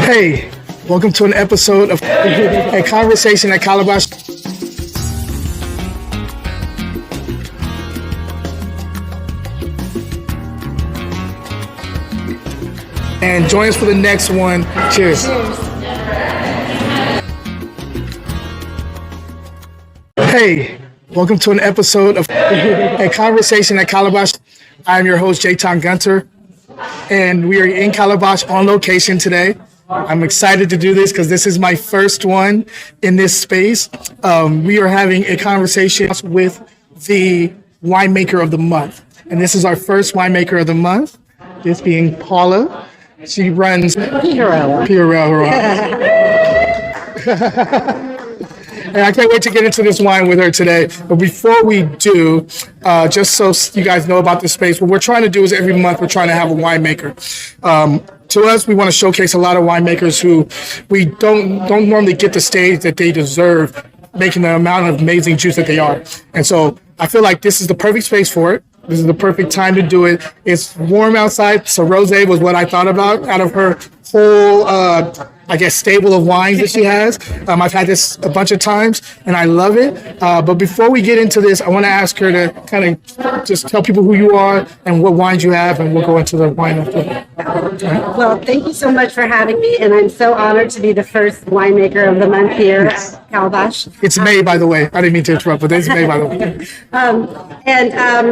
Hey, welcome to an episode of A Conversation at Calabash. And join us for the next one. Cheers. Hey, welcome to an episode of A Conversation at Calabash. I'm your host, Jayton Gunter, and we are in Calabash on location today. I'm excited to do this because this is my first one in this space. We are having a conversation with the winemaker of the month. And this is our first winemaker of the month, this being Paula. She runs Harrell. And I can't wait to get into this wine with her today. But before we do, just so you guys know about this space, what we're trying to do is every month we're trying to have a winemaker. To us, we want to showcase a lot of winemakers who we don't normally get the stage that they deserve, making the amount of amazing juice that they are. And so I feel like this is the perfect space for it. This is the perfect time to do it. It's warm outside, so rosé was what I thought about out of her whole, stable of wines that she has. I've had this a bunch of times, and I love it. But before we get into this, I want to ask her to kind of just tell people who you are and what wines you have, and we'll go into the wine after. Well, thank you so much for having me, and I'm so honored to be the first winemaker of the month here at Calabash. It's May, by the way. I didn't mean to interrupt, but it's May, by the way.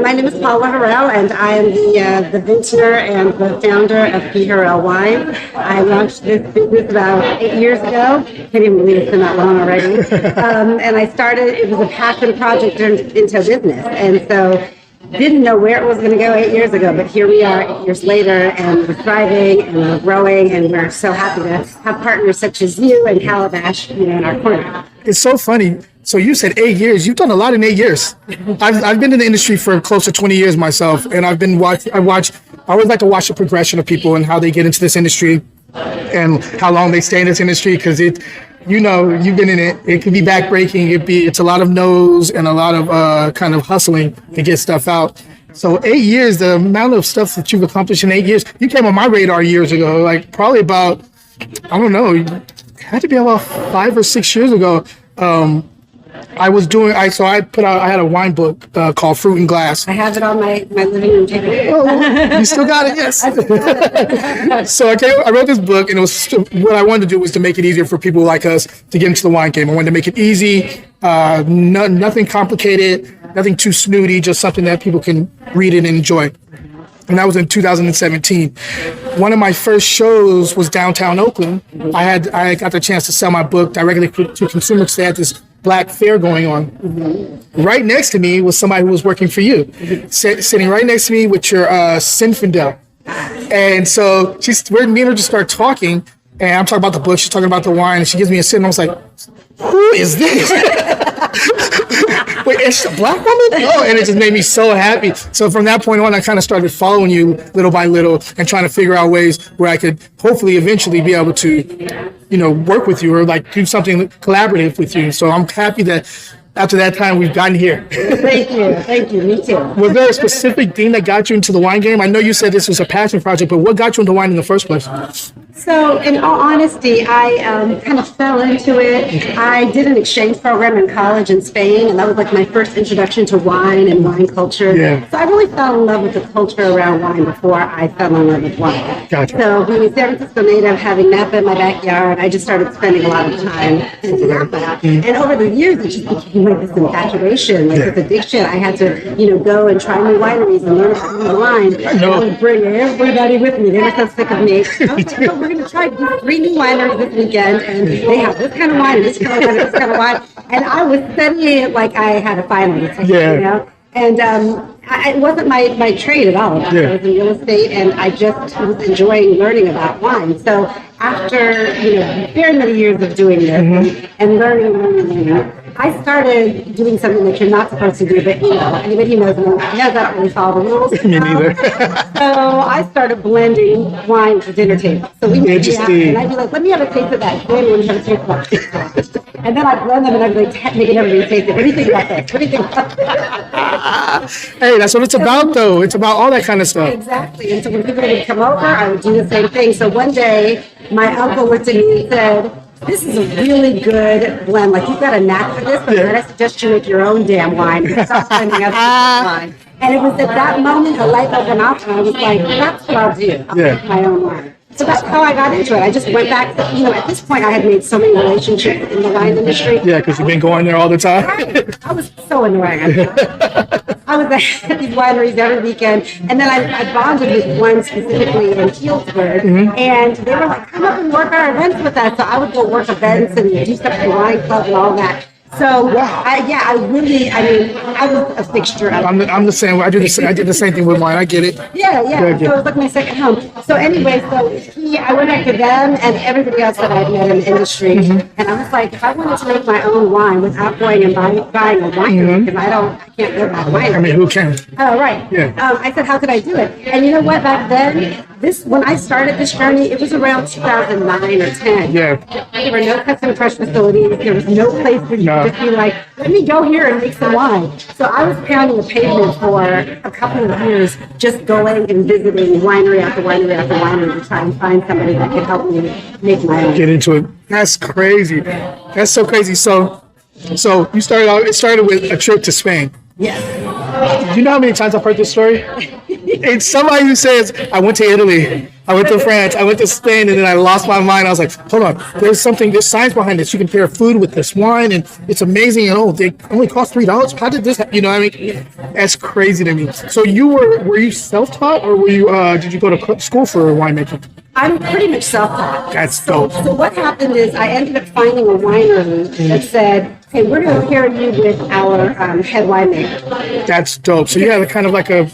My name is Paula Harrell, and I am the vintner and the founder of P. Harrell Wines. I launched this business about 8 years ago. Can't even believe it's been that long already. And I started, it was a passion project turned into a business. And so didn't know where it was going to go 8 years ago, but here we are 8 years later, and we're thriving and we're growing, and we're so happy to have partners such as you and Calabash, in our corner. It's so funny. So you said 8 years. You've done a lot in 8 years. I've been in the industry for close to 20 years myself, and I always like to watch the progression of people and how they get into this industry and how long they stay in this industry, because you've been in it. It can be backbreaking. It's a lot of no's and a lot of kind of hustling to get stuff out. So 8 years, the amount of stuff that you've accomplished in 8 years, you came on my radar years ago, like probably about, I don't know, it had to be about 5 or 6 years ago. I had a wine book called Fruit and Glass. I have it on my living room table. Oh, you still got it? Yes. So I wrote this book, and it was what I wanted to do was to make it easier for people like us to get into the wine game. I wanted to make it easy, nothing complicated, nothing too snooty, just something that people can read and enjoy. And that was in 2017. One of my first shows was downtown Oakland. I got the chance to sell my book directly to consumers. They had this Black Fair going on. Mm-hmm. Right next to me was somebody who was working for you, sitting right next to me with your Zinfandel. And so me and her just start talking, and I'm talking about the book, she's talking about the wine, and she gives me a sip, and I was like, who is this? Wait, it's a Black woman? Oh, and it just made me so happy. So from that point on, I kind of started following you little by little and trying to figure out ways where I could hopefully eventually be able to, work with you or like do something collaborative with you. So I'm happy that after that time we've gotten here. Thank you, me too. Was there a specific thing that got you into the wine game? I know you said this was a passion project, but what got you into wine in the first place? So, in all honesty, I kind of fell into it. I did an exchange program in college in Spain, and that was like my first introduction to wine and wine culture. Yeah. So I really fell in love with the culture around wine before I fell in love with wine. Gotcha. So being a San Francisco native, having Napa in my backyard, I just started spending a lot of time in Napa. And over the years, it just became like this infatuation, like this addiction. I had to, go and try new wineries and learn about new wine. And I would bring everybody with me. They were so sick of me. I was like, we're going to try 3 new wineries this weekend, and they have this kind of wine, and this kind of wine, and this kind of wine. And I was studying it like I had a final exam, And it wasn't my trade at all. I was in real estate, and I just was enjoying learning about wine. So after very many years of doing this and learning, I started doing something that you're not supposed to do, but anybody who knows me knows I don't really follow the rules. Me neither. So I started blending wine for dinner table. So we would be out, and I'd be like, let me have a taste of that. Then we have a taste of that. And then I'd blend them and I'd be like, making everybody taste it. What do you think about this? What do you think about this? Hey, that's what it's about, though. It's about all that kind of stuff. Exactly. And so when people would come over, I would do the same thing. So one day, my uncle looked at me and said, this is a really good blend. Like, you've got a knack for this, but then I suggest you make your own damn wine. Stop blending other people's wine. And it was at that moment a light bulb went off, and I was like, that's what I'll do. I'll make my own wine. So that's how I got into it. I just went back, at this point I had made so many relationships in the wine industry. Yeah, because you've been going there all the time. I was so annoying. I was at these wineries every weekend, and then I bonded with one specifically in Healdsburg, and they were like, come up and work our events with us. So I would go work events and do stuff at the wine club and all that. So I was a fixture. I'm the same. I did the same thing with mine. I get it. Yeah. So it was like my second home. So anyway, I went back to them and everybody else that I'd met in the industry, and I was like, if I wanted to make my own wine without going and buying a winery, because I can't live by wine. I mean, who can? Oh, right. Yeah. I said, how could I do it? And you know what? Back then, when I started this journey, it was around 2009 or 10. Yeah. There were no custom crush facilities. There was no place where you could just be like, let me go here and make some wine. So I was pounding the pavement for a couple of years, just going and visiting winery after winery after winery to try and find somebody that could help me make my own. Get into it. That's crazy. That's so crazy. So you started out. It started with a trip to Spain. Yes. Do you know how many times I've heard this story? It's somebody who says, I went to Italy, I went to France, I went to Spain, and then I lost my mind. I was like, hold on, there's science behind this. You can pair food with this wine, and it's amazing. And they only cost $3. How did this happen? You know what I mean? That's crazy to me. So were you self-taught, or did you go to school for winemaking? I'm pretty much self-taught. That's dope. So what happened is I ended up finding a winery that said, hey, we're going to pair you with our head winemaker. That's dope. So you had kind of like a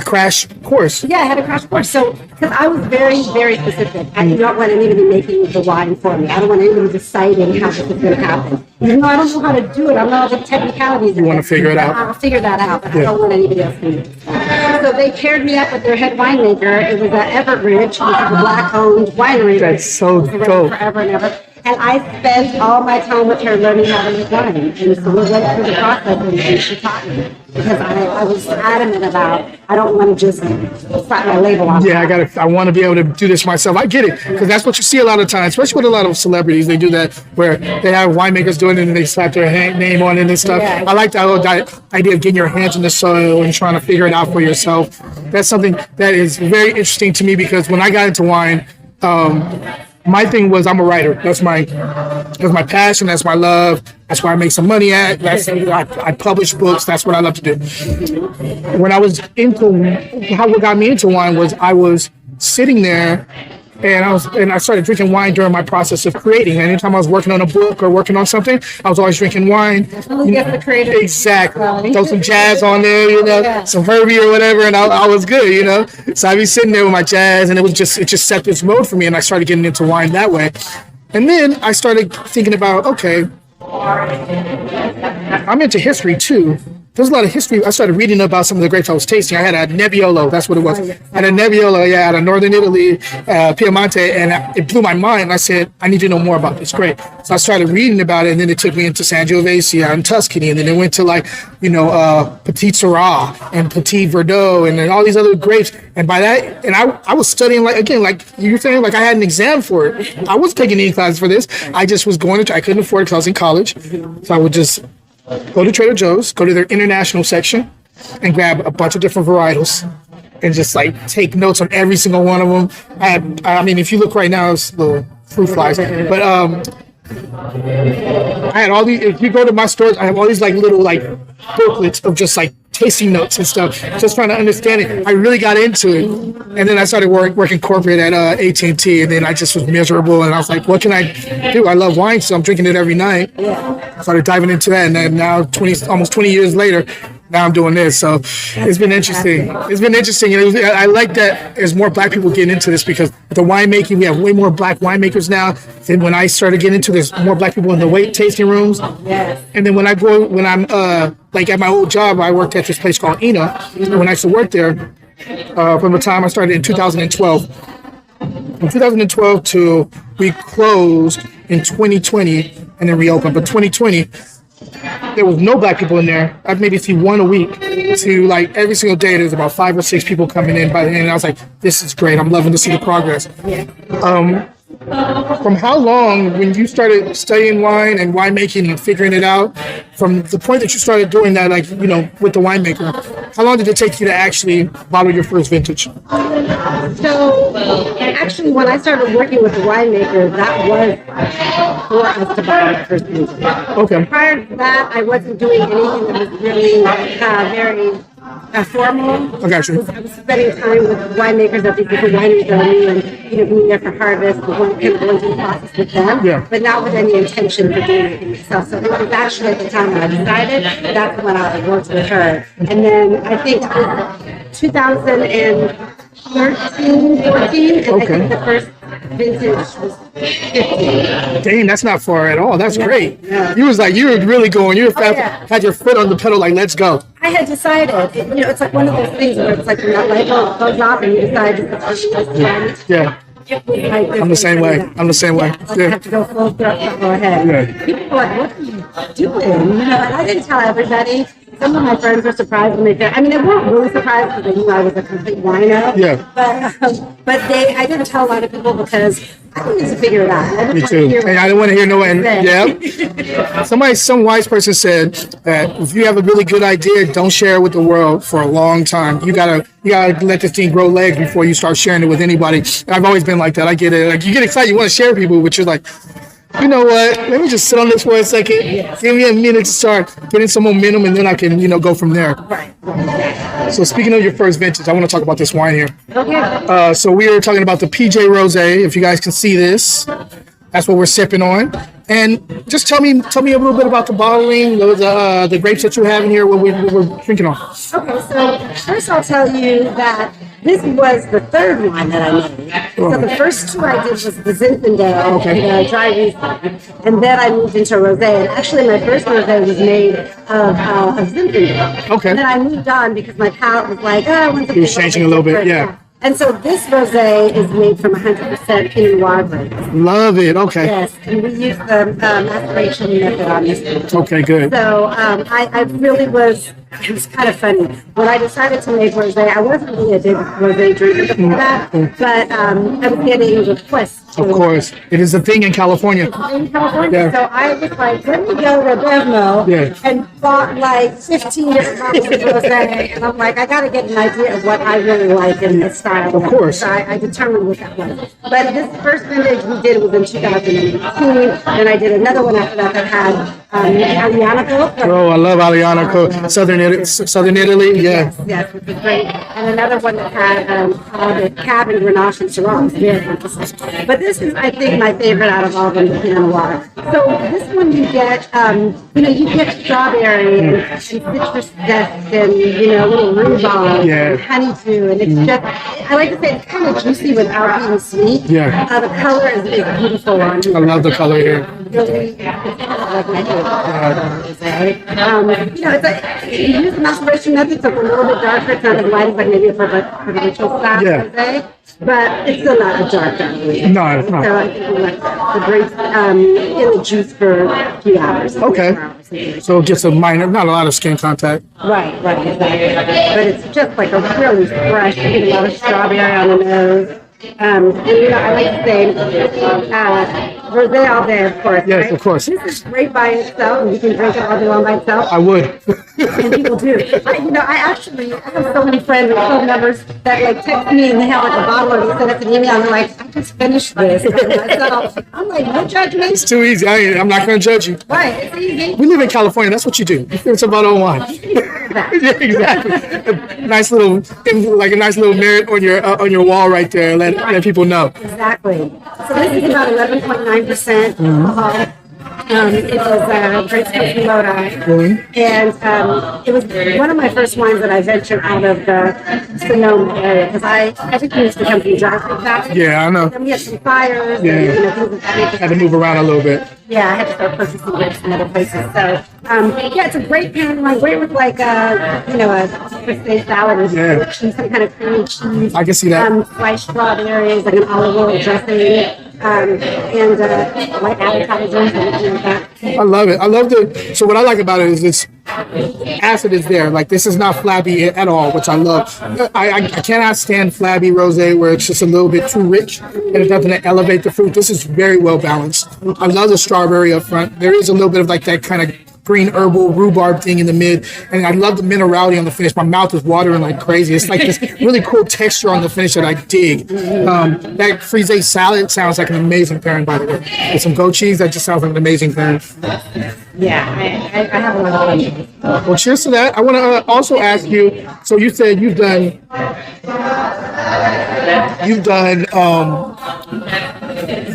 crash course. Yeah, I had a crash course. So, because I was very, very specific. I do not want anybody making the wine for me. I don't want anybody deciding how this is going to happen. Even though I don't know how to do it, I don't know the technicalities. You want to figure it out. I'll figure that out, but I don't want anybody else to do it. So they paired me up with their head winemaker. It was at Everett, which is a black-owned winery. That's so dope. Forever and ever. And I spent all my time with her learning how to make wine. And so we went through the process and she taught me. Because I was adamant about, I don't want to just slap my label on. Yeah, I want to be able to do this myself. I get it. Because that's what you see a lot of times, especially with a lot of celebrities. They do that where they have winemakers doing it and they slap their name on it and stuff. Yeah. I like that whole idea of getting your hands in the soil and trying to figure it out for yourself. That's something that is very interesting to me because when I got into wine, my thing was I'm a writer. That's my passion. That's my love. That's where I make some money at. I publish books. That's what I love to do. When I was what got me into wine was I was sitting there and I started drinking wine during my process of creating. Anytime I was working on a book or working on something, I was always drinking wine. The creative. Exactly. Throw some jazz on there, some Herbie or whatever, and I was good, So I'd be sitting there with my jazz, and it just set this mode for me, and I started getting into wine that way. And then I started thinking about, okay, I'm into history too. There's a lot of history. I started reading about some of the grapes I was tasting. I had a Nebbiolo, that's what it was. I had a Nebbiolo, out of northern Italy, Piemonte, and it blew my mind. And I said, I need to know more about this grape. So I started reading about it, and then it took me into Sangiovese and Tuscany, and then it went to Petit Syrah and Petit Verdot, and then all these other grapes. And by that, and I was studying like you were saying, like I had an exam for it. I wasn't taking any classes for this. I just was I couldn't afford it because I was in college, so I would just go to Trader Joe's, go to their international section, and grab a bunch of different varietals, and just take notes on every single one of them. If you look right now, it's little fruit flies, but I had all these. If you go to my stores, I have all these little booklets of just tasting notes and stuff, just trying to understand it. I really got into it, and then I started working corporate at AT&T, and then I just was miserable, and I was like, what can I do? I love wine, so I'm drinking it every night. I started diving into that, and then now almost 20 years later, now I'm doing this. So it's been interesting. And I like that there's more Black people getting into this, because the winemaking, we have way more Black winemakers now than when I started getting into this. More Black people in the tasting rooms. Yes. And then when I'm at my old job, I worked at this place called Ina. And when I used to work there, from the time I started in 2012. From 2012 to we closed in 2020, and then reopen. But 2020, there was no black people in there. I'd maybe see one a week. To like every single day, there's about 5 or 6 people coming in by the end. And I was like, this is great. I'm loving to see the progress. From how long, when you started studying wine and winemaking and figuring it out, from the point that you started doing that, like, you know, with the winemaker, how long did it take you to actually bottle your first vintage? So, actually, when I started working with the winemaker, that was for us to bottle my first vintage. Okay. Prior to that, I wasn't doing anything that was really very formal. I got you. I was spending time with winemakers at these different wineries that I knew, and being there for harvest, and going through the process with them. Yeah. But not with any intention for doing it myself. So it was actually at the time when I decided, that's when I worked with her. And then I think it was 2013, 14, and I think the first vintage was 15. Dang, that's not far at all. That's great. Yeah. You were really going. You were had your foot on the pedal, like, let's go. I had decided, it's like one of those things where it's like when that light bulb goes off and you decide to Yeah. I'm the same way. I have to go full throttle, go ahead. Yeah. People were like, what are you doing? And I didn't tell everybody. Some of my friends were surprised when they did. I mean, they weren't really surprised because they knew I was a complete wino. Yeah. But I didn't tell a lot of people because I needed to figure it out. Me too. And I didn't want to hear no one. Yeah. Some wise person said that if you have a really good idea, don't share it with the world for a long time. You gotta let this thing grow legs before you start sharing it with anybody. And I've always been like that. I get it. Like, you get excited, you want to share with people, but you're like, you know what? Let me just sit on this for a second. Yes. Give me a minute to start getting some momentum, and then I can, go from there. Right. So speaking of your first vintage, I want to talk about this wine here. Okay. So we were talking about the PJ Rosé. If you guys can see this, that's what we're sipping on. And just tell me a little bit about the bottling, the grapes that you have in here, what we're drinking on. Okay, so first I'll tell you that this was the third wine that I made. So the first two I did was the Zinfandel, the dry Riesling, and then I moved into rosé. And actually, my first rosé was made of Zinfandel. Okay. And then I moved on because my palate was like, I want something. You're changing a little bit, yeah. And so this rosé is made from 100% Pinot Noir grapes. Love it. Okay. Yes, and we use the maceration method on this one. Okay, good. So I really was. It was kind of funny when I decided to make rosé. I wasn't really a big rosé drinker before that, but I was getting requests. Of course, it is a thing in California. In California, so I was like, let me go to Bevmo and bought like 15 different bottles of rosé, and I'm like, I got to get an idea of what I really like in this style. Of course. So I determined what that was. But this first vintage we did was in 2018, and I did another one after that had Alianico. Oh, I love Alianico. Southern Italy, yeah. Yes, which is great. And another one that had the Cab and Grenache and Syrah. Very interesting. But this is, I think, my favorite out of all of them, the Pinot Noir. So this one you get, you get strawberry and citrus zest and, a little rhubarb and honeydew. And it's just, I like to say it's kind of juicy without being sweet. Yeah. The color is beautiful on here. I love the color here. Really, it's kind of like my favorite. It's like, you use the maceration method, so it's a little bit darker. It's not as light as like maybe a provincial style rosé, but it's still not a dark rosé. No, it's not. So I think we let the grapes in the juice for a few hours. Okay. So it gets not a lot of skin contact. Right, exactly. But it's just like a really fresh, you get a lot of strawberry on the nose. And I like to say, rosé all day, of course. Yes, right? of course. This is great by itself, and you can drink it all day long by itself. I would. And people do. I have so many friends and club members that like text me and they have like a bottle or they send us an email and they're like, I just finished this for myself. I'm like, no judgment. It's too easy. I'm not going to judge you. Right, it's easy. We live in California. That's what you do. It's about own wine. Yeah, exactly. A nice little merit on your wall right there. Let people know. Exactly. So this is about 11.9% alcohol. It was grapes from Lodi, and it was one of my first wines that I ventured out of the Sonoma area because everything used to come from dry fruit factories. Yeah, I know. And then we had some fires. Yeah. And, things like that. Had to move around a little bit. Yeah, I had to start purchasing grapes from other places. So, it's a great pairing wine. Great with like a steak salad with cheese, some kind of creamy cheese. I can see that. Sliced strawberries, like an olive oil dressing. and light appetizers and everything like that. I love it. I love so what I like about it is it's acid is there. Like this is not flabby at all, which I love. I cannot stand flabby rosé where it's just a little bit too rich and it's nothing to elevate the fruit. This is very well balanced. I love the strawberry up front. There is a little bit of like that kind of green herbal rhubarb thing in the mid, and I love the minerality on the finish. My mouth is watering like crazy. It's like this really cool texture on the finish that I dig. That frisee salad sounds like an amazing pairing, by the way. With some goat cheese, that just sounds like an amazing pairing. Yeah, I have a lot of fun. Well, cheers to that. I want to also ask you. So you said you've done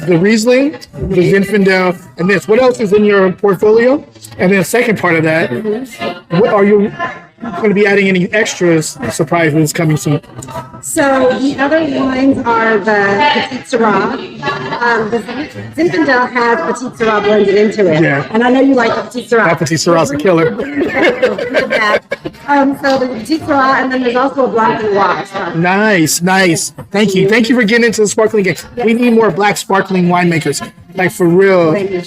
the Riesling, the Zinfandel, and this. What else is in your portfolio? And then the second part of that, what are you going to be adding any extras, surprises coming soon? So the other wines are the Petit Syrah. The Zinfandel has Petit Syrah blended into it. Yeah. And I know you like the Petit Syrah. That Petit Syrah's a killer. So the Petit Syrah, and then there's also a Blanc Noir. Nice. Thank you for getting into the sparkling game. We need more black sparkling winemakers. Like for real. I'm really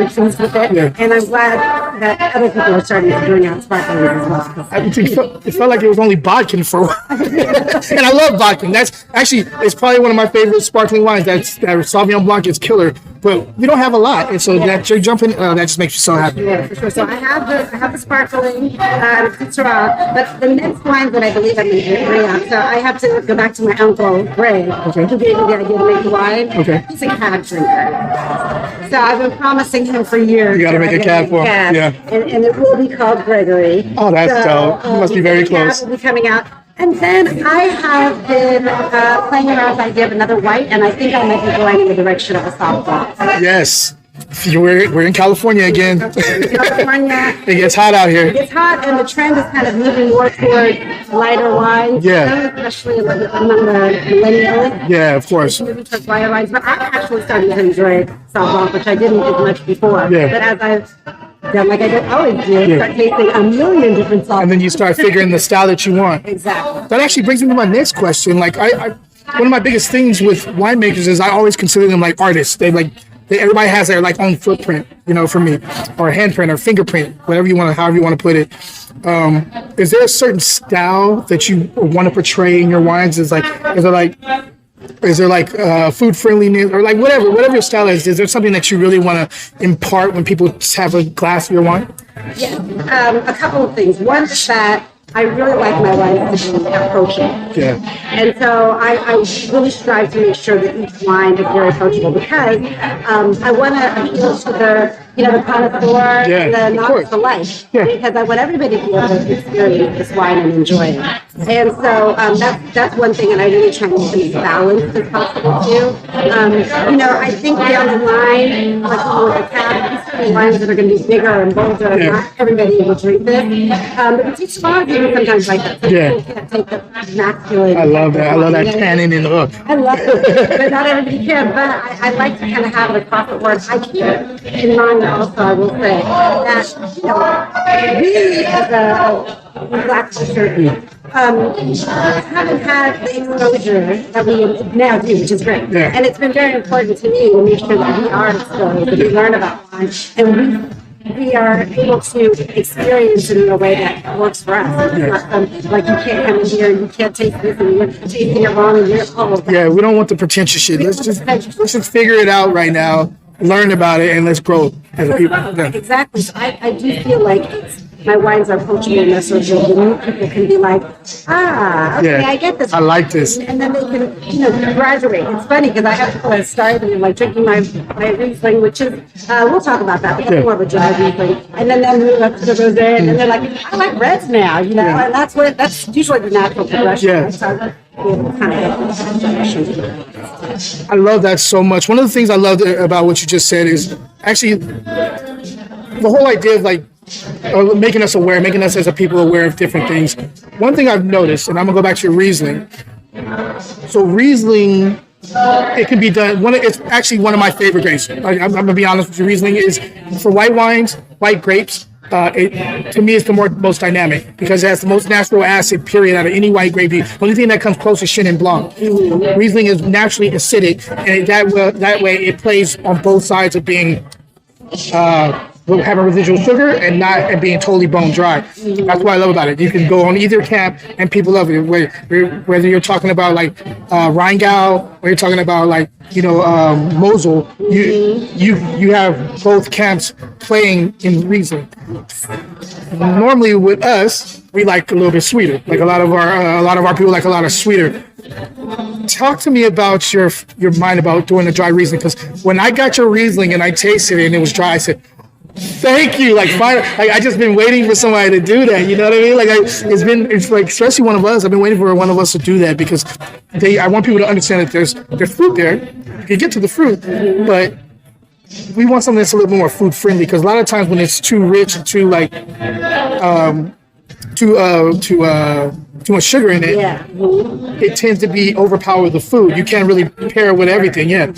pleased with it, Yeah. and I'm glad that other people are starting to bring out sparkling as well. It felt like it was only Bodkin for a while. And I love Bodkin. That's actually, it's probably one of my favorite sparkling wines. That Sauvignon Blanc is killer, but we don't have a lot. And so that you're jumping, that just makes me so happy. Yeah, for sure. So I have the sparkling Syrah, but the next wine that I believe I'm going to bring out, so I have to go back to my uncle, Greg, who gave me the idea to make the wine. Okay. He's a cab drinker. So I've been promising him for years. You got to make a cab for him. Yeah. And it will be called Gregory. Oh, that's dope. You must be very close. Will be coming out. And then I have been playing around with the idea of another white, and I think I might be going in the direction of a soft black. Yes. We're in California again. California. It gets hot out here. It gets hot, and the trend is kind of moving more toward lighter wines. Yeah. Especially among the millennials. Yeah, of course. Moving towards lighter wines. But I'm actually starting to enjoy Sauv Blanc, which I didn't as much before. Yeah. But as I've done, like I always do, start tasting a million different Sauv Blancs. And then you start figuring the style that you want. Exactly. That actually brings me to my next question. Like, one of my biggest things with winemakers is I always consider them like artists. Everybody has their like own footprint, for me, or handprint or fingerprint, however you want to put it. Is there a certain style that you want to portray in your wines? Is there like food friendliness or like whatever your style is? Is there something that you really want to impart when people have a glass of your wine? Yeah, a couple of things. One is that I really like my wines to be approachable. Yeah. And so I really strive to make sure that each wine is very approachable because I want to appeal to the connoisseur and the novice alike. Yeah. Because I want everybody to be able to experience this wine and enjoy it. And so that's one thing, and I really try to keep it as balanced as possible too. I think down the line, like the cab, certain wines that are going to be bigger and bolder, and not everybody will drink this. But it takes long even sometimes like that. So Yeah. you can't take the masculine. I love that. I love that cannon and hook. I love it, but not everybody can. But I like to kind of have it across the board. I keep in mind also, I will say, that we as a Black culture haven't had the exposure that we now do, which is great. Yeah. And it's been very important to me to make sure that we are exposed, that we learn about wine, and we are able to experience it in a way that works for us. It's not like you can't come in here and you can't taste this and you're tasting it wrong and you're Yeah, we don't want the pretentious shit. Let's just figure it out right now, learn about it, and let's grow as a people. Yeah. Exactly. So I do feel like my wines are approachable in this, so the new people can be like, okay, I get this. I like this. And then they can, graduate. It's funny because I have people that start and like drinking my Riesling, which is, we'll talk about that, but that's more of a dry Riesling. And then they move up to the rosé, and then they're like, I like reds now, and that's usually the natural progression. Yeah. Right? So kind of I love that so much. One of the things I love about what you just said is actually the whole idea of like making us aware, making us as a people aware of different things. One thing I've noticed, and I'm gonna go back to your Riesling. So Riesling, it can be done. It's actually one of my favorite grapes. I'm gonna be honest with you. Riesling is for white wines, white grapes. to me, it's the most dynamic because it has the most natural acid period out of any white grape. The only thing that comes close is Chenin Blanc. Riesling is naturally acidic, and that way it plays on both sides of being having residual sugar and being totally bone dry. That's what I love about it. You can go on either camp, and people love it. Whether you're talking about like Rheingau, or you're talking about like Mosel, you have both camps playing in Riesling. Normally with us, we like a little bit sweeter. Like a lot of our people like a lot of sweeter. Talk to me about your mind about doing a dry Riesling, because when I got your Riesling and I tasted it and it was dry, I said, thank you. Like, finally, I just been waiting for somebody to do that. You know what I mean? Like, it's like, especially one of us. I've been waiting for one of us to do that because I want people to understand that there's fruit there. You can get to the fruit, but we want something that's a little bit more food friendly. Because a lot of times when it's too rich and too like too much sugar in it, it tends to overpower the food. You can't really pair it with everything. Yeah.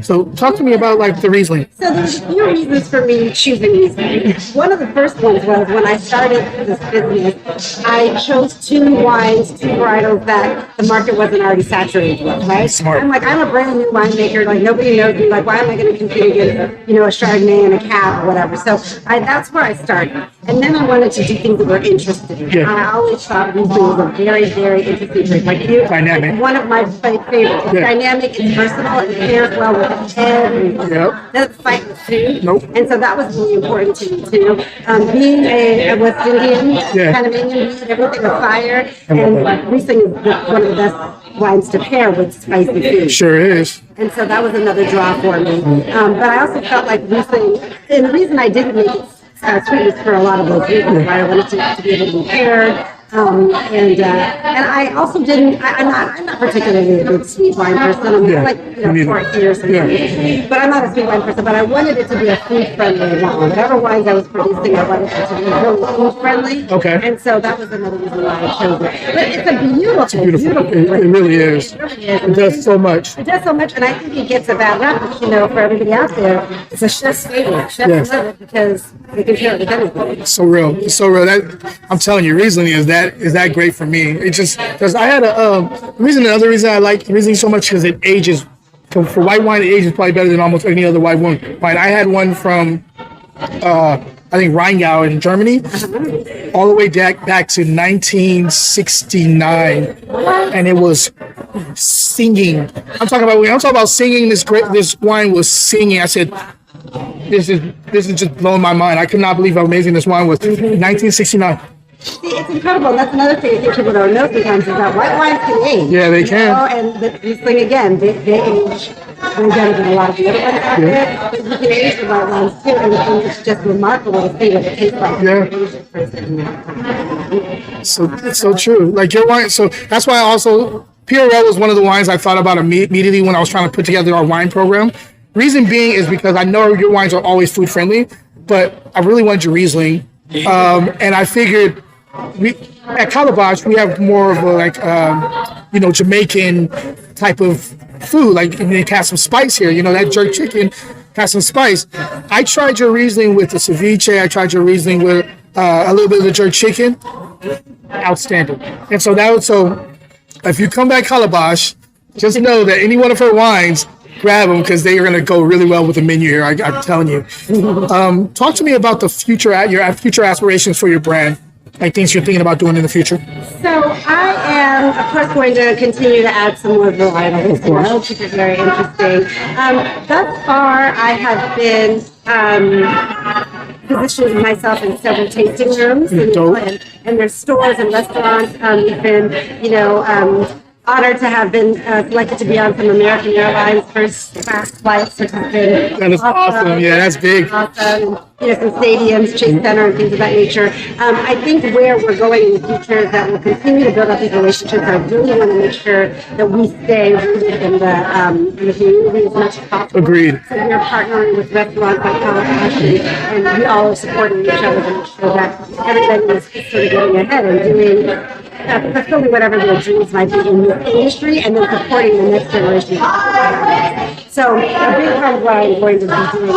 So talk to me about like the Riesling. So there's a few reasons for me choosing Riesling. One of the first ones was when I started this business, I chose two varietals that the market wasn't already saturated with, right? Smart. I'm a brand new winemaker. Like, nobody knows me. Like, why am I going to compete against, a Chardonnay and a Cab or whatever? So that's where I started. And then I wanted to do things that were interesting. Yeah. I always thought Riesling was a very, very interesting drink. Like, dynamic. One of my favorites. It's dynamic, it's versatile, it pairs well with everything. Yep. Doesn't fight with food. Nope. And so that was really important to me too. Being a West Indian, Panamanian, everything with fire, and Riesling is one of the best wines to pair with spicy food. Sure is. And so that was another draw for me. But I also felt like Riesling, and the reason I didn't make it sweet was for a lot of those reasons, right? I wanted to be able to be paired. And I also didn't. I'm not particularly a big sweet wine person. I'm like port here, but I'm not a sweet wine person. But I wanted it to be a food friendly wine. Whatever wines I was producing, I wanted it to be really food friendly. Okay. And so that was another reason why I chose it. But it's a beautiful. It really is. It really is. It does so much. It does so much, and I think it gets a bad rap. For everybody out there, it's a chef's favorite. Chefs love it because they can pair it with anything. It's so real. It's so real. I'm telling you, Riesling is that great for me. It just because I had another reason I like Riesling so much because it ages. For white wine, it ages probably better than almost any other white wine. I had one from I think Rheingau in Germany, all the way back to 1969, and it was singing. I'm talking about singing. This wine was singing. I said, this is just blowing my mind. I could not believe how amazing this wine was. 1969. See, it's incredible. And that's another thing I think people don't know sometimes is that white wines can age. Yeah, they can. And this thing again, they age way better than a lot of the other ones out there. But you can age the white wines too, and it's just remarkable to see what it tastes like. Yeah. So it's so true. Like your wine. So that's why Harrell was one of the wines I thought about immediately when I was trying to put together our wine program. Reason being is because I know your wines are always food friendly, but I really wanted your Riesling, and I figured. At Calabash, we have more of a Jamaican type of food. Like it has some spice here. That jerk chicken has some spice. I tried your Riesling with the ceviche. I tried your Riesling with a little bit of the jerk chicken. Outstanding. And so if you come back Calabash, just know that any one of her wines, grab them because they are going to go really well with the menu here. I'm telling you. Talk to me about your future aspirations for your brand. Like things you're thinking about doing in the future? So I am, of course, going to continue to add some more varietals, which is very interesting. Thus far, I have been positioning myself in several tasting rooms, and there's stores and restaurants. We've been, honored to have been selected to be on some American Airlines first-class flights, which has been that is awesome. Yeah, that's big. Awesome. Some stadiums, Chase Center, and things of that nature. I think where we're going in the future is that we'll continue to build up these relationships. I really want to make sure that we stay rooted in the community as much as possible. Agreed. So we're partnering with restaurants like Calabash, and we all are supporting each other to make sure that everybody is sort of getting ahead and doing fulfilling whatever their dreams might be in this industry, and then supporting the next generation. So a big part of what I'm going to be doing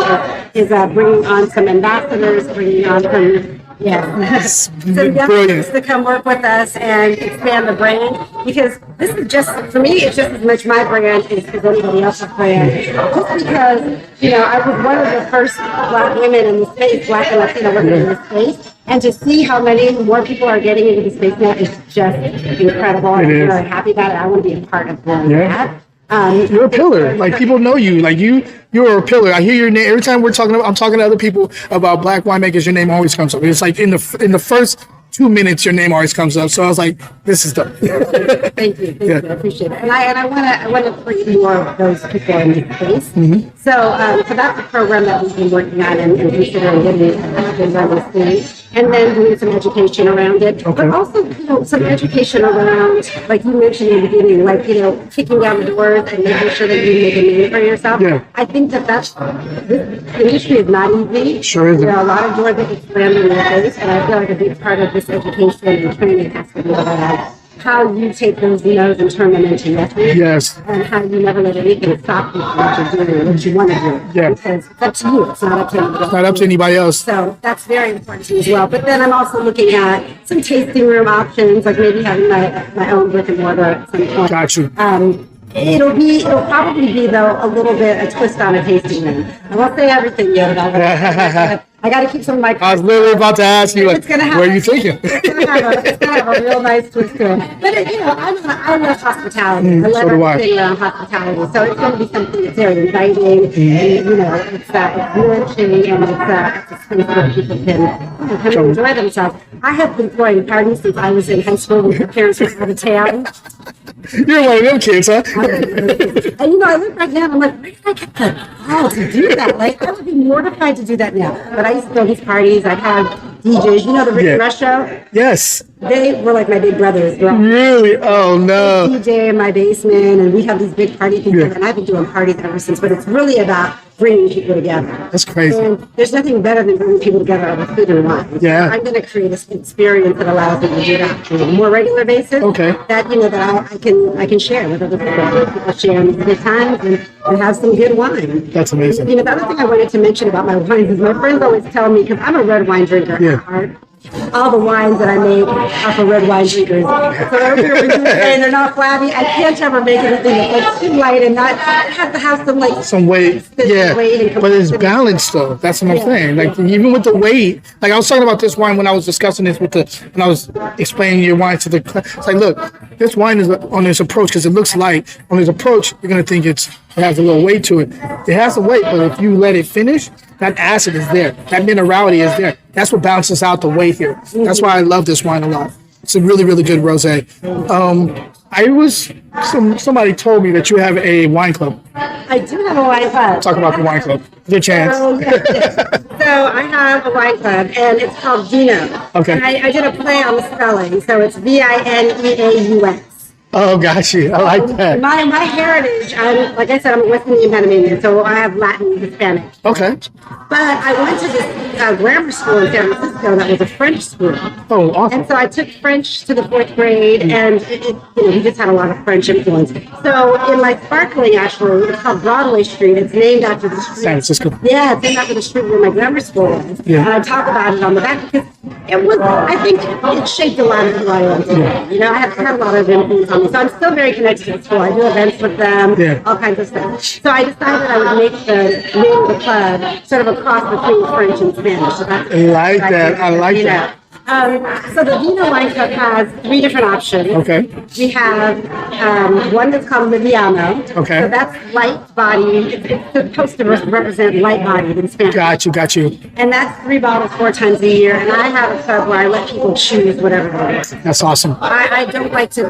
is bringing on some ambassadors, bringing on some some youngsters to come work with us and expand the brand, because this is just, for me, it's just as much my brand as anybody else's brand. Just because, I was one of the first Black women in the space, Black and Latino women in the space, and to see how many more people are getting into the space now is just incredible. I'm really happy about it. I want to be a part of that. You're a pillar. Like, people know you. Like, you're a pillar. I hear your name every time I'm talking to other people about Black winemakers. Your name always comes up. It's like in the first 2 minutes, your name always comes up. So I was like, this is dope. Thank you. I appreciate it. And I want to bring more of those people in the space. Mm-hmm. So that's a program that we've been working on and considering getting run soon. And then doing some education around it, but also, some education around, like you mentioned in the beginning, like, kicking down the doors and making sure that you make a name for yourself. Yeah. I think this industry is not easy. Sure isn't. There are a lot of doors that get slammed in your face, and I feel like a big part of this education and training has to be about how you take those no's and turn them into yeses. Yes. And how you never let anything stop you from what you're doing, what you want to do. Yeah. Because it's up to you. It's not up to anybody else. It's not up to anybody else. So that's very important to me as well. But then I'm also looking at some tasting room options, like maybe having my own brick and mortar at some point. Got you. It'll probably be, though, a little bit a twist on a tasting room. I won't say everything yet. I got to keep some of my. I was literally about to ask you, like, where are you thinking? It's gonna have a real nice twist to it. But I love hospitality. I love everything around hospitality. So it's going to be something that's very inviting. And, it's nourishing, and it's a space where people can come and enjoy themselves. I have been throwing parties since I was in high school when my parents were out of town. You're one of them kids, huh? And I look back now and I'm like, where did I get the ball to do that? Like, I would be mortified to do that now. But I used to throw these parties. I'd have DJs. The Rick and Rush show? Yes. They were like my big brothers. Really? Oh, no. DJ in my basement, and we have these big party things, and I've been doing parties ever since. But it's really about bringing people together. That's crazy. And there's nothing better than bringing people together over food and wine. Yeah. I'm going to create this experience that allows me to do that on a more regular basis. Okay. That that I can share with other people. People share good times and have some good wine. That's amazing. The other thing I wanted to mention about my wines is my friends always tell me, because I'm a red wine drinker at heart, all the wines that I make are for red wine drinkers. So earlier when you were saying they're not flabby, I can't ever make anything that's too light and not have to have some weight. Yeah, but it's balanced though. That's what I'm saying. Like, even with the weight, like I was talking about this wine when I was discussing this when I was explaining your wine to the. It's like, look, this wine is on this approach because it looks light. On this approach, you're gonna think it has a little weight to it. It has some weight, but if you let it finish, that acid is there. That minerality is there. That's what balances out the weight here. That's why I love this wine a lot. It's a really, really good rosé. Somebody told me that you have a wine club. I do have a wine club. Talk about the wine club. Good chance. So I have a wine club, and it's called Vino. Okay. And I did a play on the spelling, so it's Vineaus. Oh, got you. I like that. My heritage, like I said, I'm a West Indian Panamanian, so I have Latin and Hispanic. Okay. But I went to this grammar school in San Francisco that was a French school. Oh, awesome. And so I took French to the 4th grade, and we just had a lot of French influence. So in my sparkling, actually, it's called Broadway Street. It's named after the street. San Francisco. Yeah, it's named after the street where my grammar school was. Yeah. And I talk about it on the back because I think it shaped a lot of who I am today. I have had a lot of influence on me. So I'm still very connected to the school. I do events with them, all kinds of stuff. So I decided I would make the name of the club sort of a cross between French and Spanish. So that's I like that. So the Vino Wine Club has 3 different options. Okay. We have one that's called Liviano. Okay. So that's light body. It's supposed to represent light body in Spanish. Got you. And that's 3 bottles 4 times a year. And I have a club where I let people choose whatever they want. That's awesome. I don't like to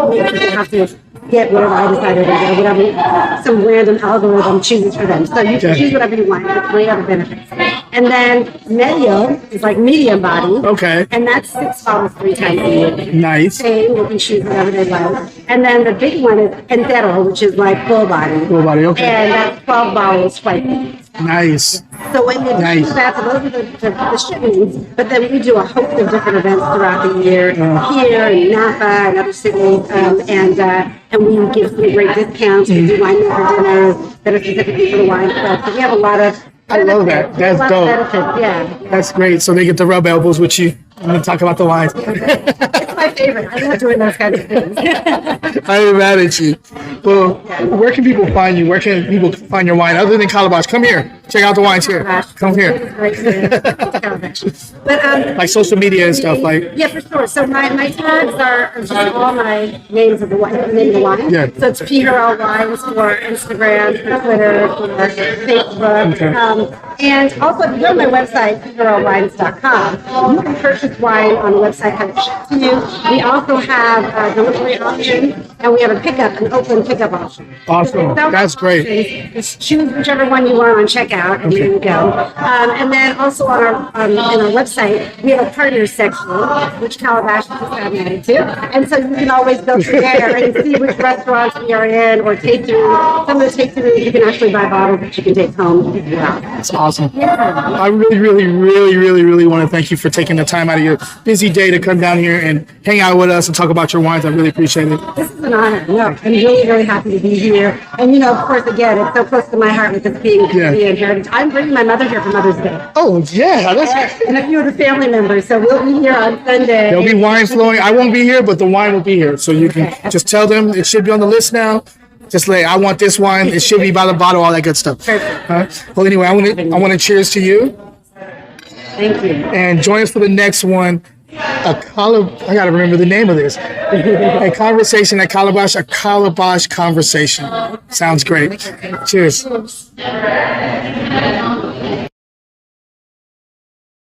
make people have to get whatever I decided to get, whatever some random algorithm chooses for them. So you can choose whatever you want. It's great other benefits. And then medio is like medium body. Okay. And that's 6 bottles 3 times a year. Nice. Same, they can choose whatever they like. And then the big one is entero, which is like full body. Full body, okay. And that's 12 bottles twice. Nice. So when you do that, so those are the shipments, but then we do a host of different events throughout the year here in Napa and other cities, and we give some great discounts. We do winemaker dinners that are specifically for the wine club. So we have a lot of I love that. That's dope. Yeah. That's great. So they get to rub elbows with you and talk about the wines. It's my favorite. I love doing those kinds of things. I ain't mad at you. Well, where can people find you? Where can people find your wine other than Calabash? Come here. Check out the wines here. Come here. But like social media and stuff. Like yeah, for sure. So my tags are just all my names of the wine. The name of the wine. Yeah. So it's P. Harrell Wines for Instagram, for Twitter, for Facebook. Okay. And also, if you go to my website, PHarrellWines.com, you can purchase wine on the website, have it shipped to you. We also have a delivery option, and we have an open pickup option. Awesome. That's great. Just choose whichever one you want on checkout, and there you go. And then also on our website, we have a partners section, which Calabash is added to. And so you can always go through there and see which restaurants we are in, or tasting rooms. Some of the tasting rooms you can actually buy bottles that you can take home as well. That's awesome. I really want to thank you for taking the time out of your busy day to come down here and hang out with us and talk about your wines. I really appreciate it. This is an honor. No, I'm really happy to be here. And of course, again, it's so close to my heart with this being heritage. I'm bringing my mother here for Mother's Day. Oh yeah, that's and a few of the family members. So we'll be here on Sunday. There'll be wine flowing. I won't be here, but the wine will be here. So you can just tell them it should be on the list now. Just like, I want this wine. It should be by the bottle, all that good stuff. Perfect. Well, anyway, I want to cheers to you. Thank you. And join us for the next one. I got to remember the name of this. A Conversation at Calabash, a Calabash conversation. Sounds great. Cheers.